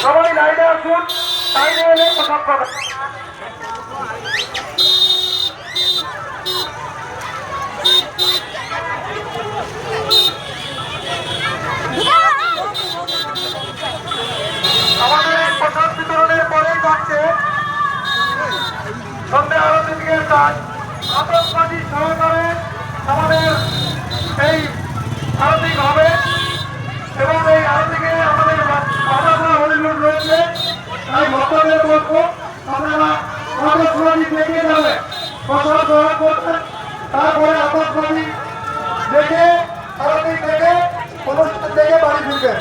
সবাই লাইনে আসুন, লাইনে এলে কথা পাবেন। আমাদের প্রসাদ বিতরণের পরেই থাকছে সন্ধ্যা আরতি দিকের কাজ। আতঙ্কবাদী সহকারে আমাদের এই আরতি হবে এবং এই আরতিকে আমাদের বাবাসা হরিলুট রয়েছে। তাই ভক্তদের বলবো আপনারা আতঙ্কবাদী দেখে যাবে, প্রসাদ গ্রহণ করবেন, তারপরে আতঙ্কবাদী দেখে আরতি দেখে অনুষ্ঠান দেখে বাড়ি ফিরবেন।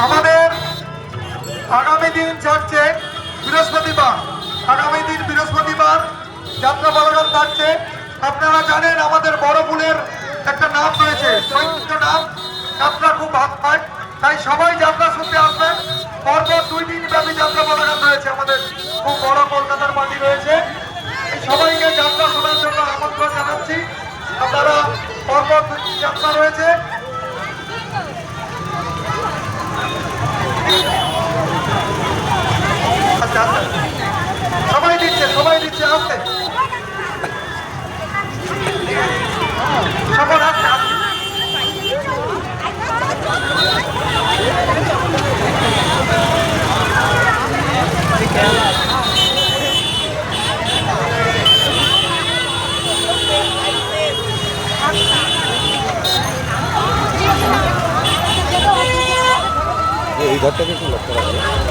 আমাদের আগামী দিন থাকছে বৃহস্পতিবার, আগামী দিন বৃহস্পতিবার যাত্রা পালাগান থাকছে। আপনারা জানেন আমাদের বড়পুলের একটা নাম রয়েছে, চৈত্র নাম, যাত্রা খুব ভাগ পায়, তাই সবাই যাত্রা শুনতে আসবেন। পরপর 2 দিন ব্যাপী যাত্রা পালাগান রয়েছে, আমাদের খুব বড় কলকাতার মাটি রয়েছে। সবাইকে যাত্রা শোনার জন্য আমন্ত্রণ জানাচ্ছি। আপনারা পরপর 2 দিন যাত্রা রয়েছে। সবাই দিচ্ছে আসতে সকল আসতে এই ঘরটাকে একটু লক্ষ্য রাখবে।